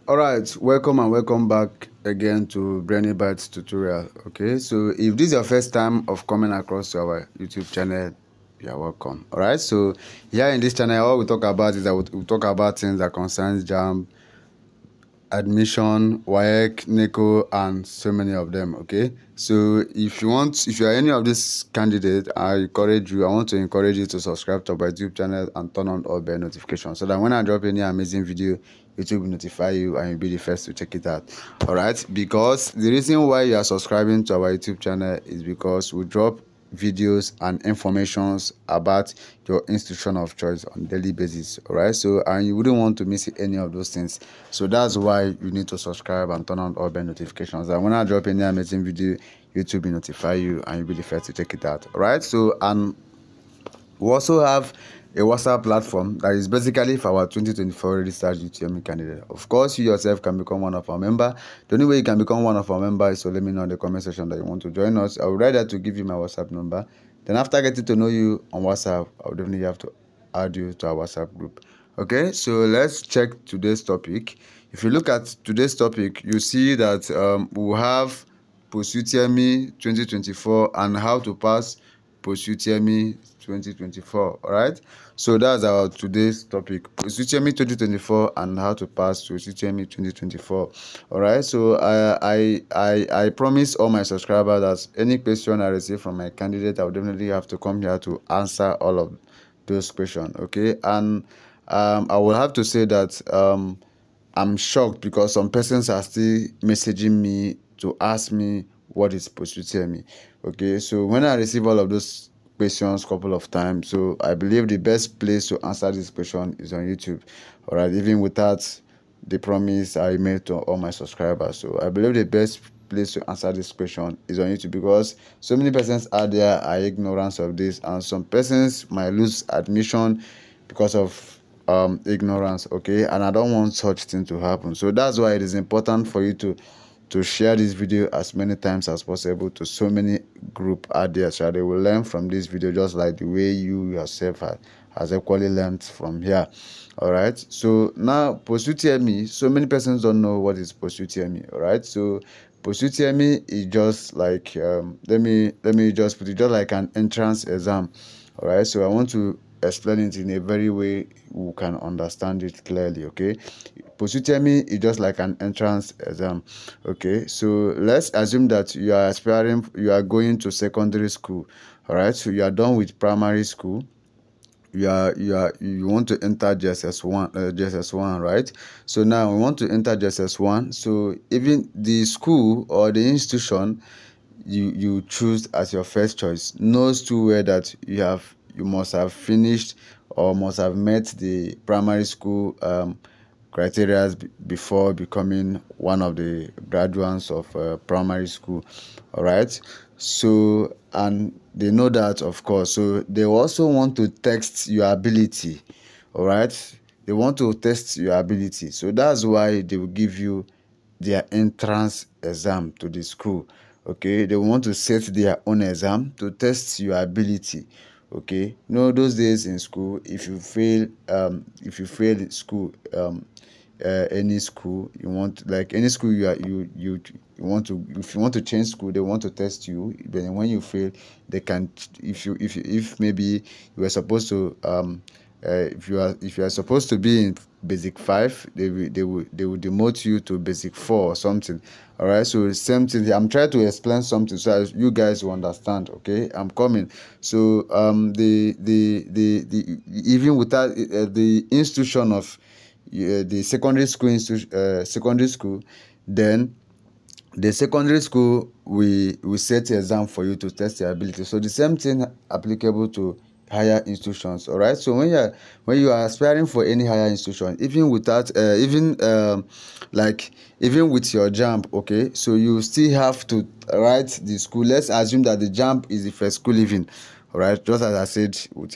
Alright, welcome and welcome back again to Brainy Bites tutorial. Okay, so if this is your first time of coming across to our YouTube channel, you are welcome. Alright, so here in this channel, all we talk about is that we talk about things that concerns JAMB, admission, WAEC, NECO, and so many of them. Okay, so if you are any of these candidates, I want to encourage you to subscribe to our YouTube channel and turn on all bell notifications so that when I drop any amazing video, YouTube will notify you and you'll be the first to check it out. All right, because the reason why you are subscribing to our YouTube channel is because we drop videos and informations about your institution of choice on a daily basis. All right, so and you wouldn't want to miss any of those things, so that's why you need to subscribe and turn on all bell notifications, and when I drop any amazing video, YouTube will notify you and you'll be the first to check it out. All right, so we also have a WhatsApp platform that is basically for our 2024 registered UTME candidate. Of course, you yourself can become one of our members. The only way you can become one of our members is to let me know in the comment section that you want to join us. I would rather to give you my WhatsApp number. Then after getting to know you on WhatsApp, I would definitely have to add you to our WhatsApp group. Okay, so let's check today's topic. If you look at today's topic, you see that we have Post UTME 2024 and how to pass Post UTME 2024. All right, so that's our today's topic, Post UTME 2024 and how to pass Post UTME 2024. All right, so I promise all my subscribers that any question I receive from my candidate, I will definitely have to come here to answer all of those questions. Okay, and I will have to say that I'm shocked because some persons are still messaging me to ask me what is Post UTME. Okay, so when I receive all of those questions a couple of times, so I believe the best place to answer this question is on YouTube. All right, even without the promise I made to all my subscribers, so I believe the best place to answer this question is on YouTube, because so many persons out there are ignorant of this, and some persons might lose admission because of ignorance. Okay, and I don't want such thing to happen, so that's why it is important for you to share this video as many times as possible to so many group out there, so they will learn from this video just like the way you yourself has equally learned from here. All right, so now Post UTME, so many persons don't know what is Post UTME. All right, so Post UTME is just like let me just put it just like an entrance exam. All right, so I want to explain it in a very way we can understand it clearly. Okay, Post UTME is just like an entrance exam. Okay, so let's assume that you are going to secondary school. All right, so you are done with primary school, you want to enter JSS1, right? So now we want to enter JSS1. So even the school or the institution you choose as your first choice knows too well that you must have finished or must have met the primary school criteria before becoming one of the graduates of primary school. All right, so and they know that, of course, so they also want to test your ability. All right, they want to test your ability, so that's why they will give you their entrance exam to the school. Okay, they want to set their own exam to test your ability. Okay, those days in school, if you fail school, any school you want, like any school you want to, if you want to change school, they want to test you. Then when you fail, they can, if maybe you were supposed to if you are supposed to be in basic 5, they will demote you to basic 4 or something. All right, so same thing. I'm trying to explain something so as you guys will understand. Okay, I'm coming. So even without the institution of the secondary school, then the secondary school we set the exam for you to test your ability. So the same thing applicable to higher institutions. All right, so when you are aspiring for any higher institution, even without even with your JAMB, okay, so you still have to write the school. Let's assume that the JAMB is the first school even. All right, just as I said with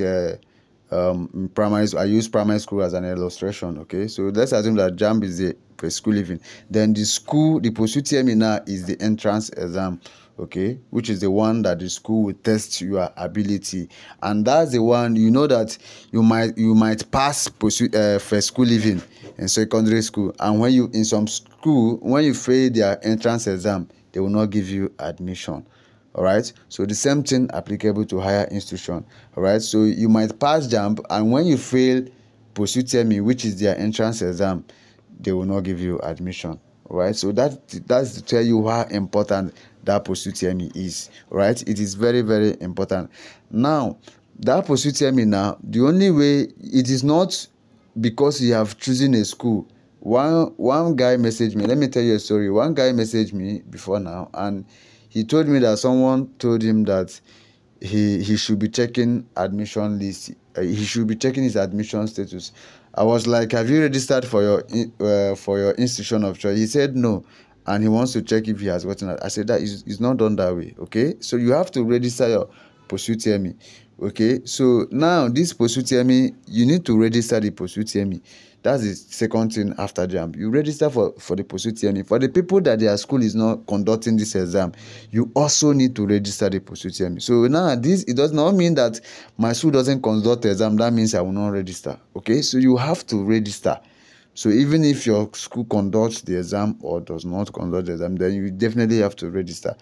in primary, I use primary school as an illustration. Okay, so let's assume that JAMB is the school living. Then the Post UTME now is the entrance exam. Okay, which is the one that the school will test your ability, and that's the one, you know, that you might pass first school living in secondary school, and when you in some school, when you fail their entrance exam, they will not give you admission. All right, so the same thing applicable to higher institution. All right, so you might pass JAMB, and when you fail Post UTME, which is their entrance exam, they will not give you admission. All right, so that's to tell you how important that Post UTME is. All right, it is very, very important. Now that Post UTME, now the only way, it is not because you have chosen a school. One guy messaged me. Let me tell you a story. One guy messaged me before now, and he told me that someone told him that he should be checking admission list. He should be checking his admission status. I was like, have you registered for your institution of choice? He said no, and he wants to check if he has gotten it. I said that is not done that way. Okay, so you have to register your Post UTME. Okay, so now this Post UTME, you need to register the Post UTME. That's the second thing after JAMB. You register for the Post UTME. For the people that their school is not conducting this exam, you also need to register the Post UTME. So now it does not mean that my school doesn't conduct the exam, that means I will not register. Okay, so you have to register. So even if your school conducts the exam or does not conduct the exam, then you definitely have to register.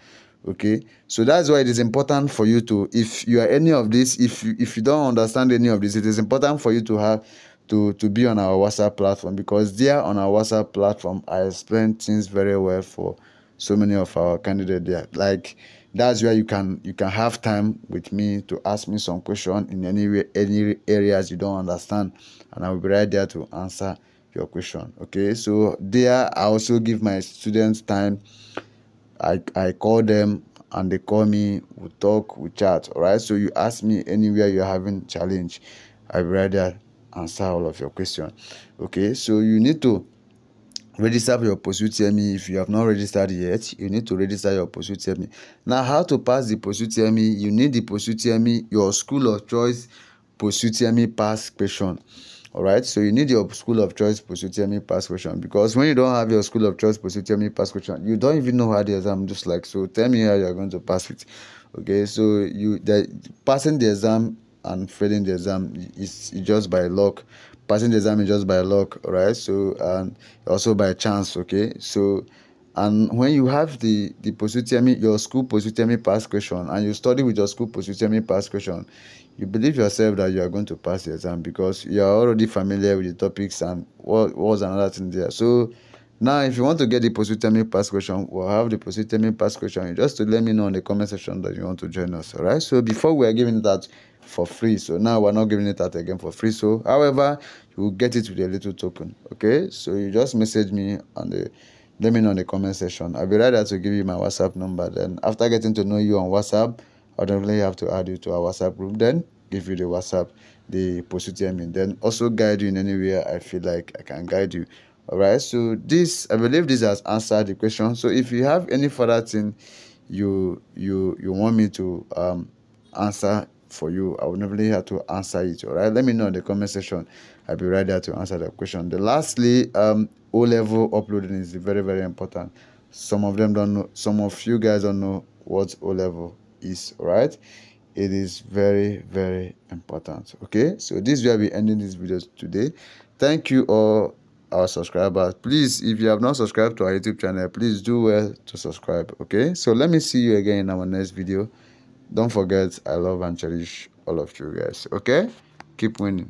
Okay, so that's why it is important for you to, if you are any of this, if you don't understand any of this, it is important for you to have to be on our WhatsApp platform, because there on our WhatsApp platform I explain things very well for so many of our candidates there. Like, that's where you can have time with me to ask me some question in any areas you don't understand, and I will be right there to answer your question. Okay, so there I also give my students time. I call them and they call me, we talk, we chat. All right, so you ask me anywhere you're having challenge, I'll be right there answer all of your questions. Okay, so you need to register for your Post UTME. If you have not registered yet, you need to register your Post UTME. Now, how to pass the Post UTME? You need the Post UTME, your school of choice Post UTME pass question. All right, so you need your school of choice Post UTME pass question, because when you don't have your school of choice Post UTME pass question, you don't even know how the exam looks like. So tell me how you are going to pass it. Okay, so passing the exam and failing the exam is just by luck. Passing the exam is just by luck. All right, so and also by chance. Okay, so and when you have the Post UTME, your school Post UTME pass question, and you study with your school Post UTME pass question, you believe yourself that you are going to pass the exam, because you are already familiar with the topics and what was another thing there. So now, if you want to get the Post UTME pass question, we'll have the Post UTME pass question. You just to let me know in the comment section that you want to join us. All right, so before we are giving it out for free, so now we're not giving it out again for free. So however, you will get it with a little token. Okay, so you just message me on the let me know in the comment section. I'll be right there to give you my WhatsApp number. Then after getting to know you on WhatsApp, I'll definitely have to add you to our WhatsApp group, then give you the WhatsApp, the Post UTME, then also guide you in anywhere I feel like I can guide you. All right, so I believe this has answered the question. So if you have any further thing you want me to answer for you, I will definitely have to answer it. All right, let me know in the comment section. I'll be right there to answer the question. Lastly, O-level uploading is very, very important. Some of them don't know, some of you guys don't know what O-level is. All right, it is very, very important. Okay, so this is where we ending this video today. Thank you all our subscribers. Please, if you have not subscribed to our YouTube channel, please do well to subscribe. Okay, so let me see you again in our next video. Don't forget, I love and cherish all of you guys. Okay, keep winning.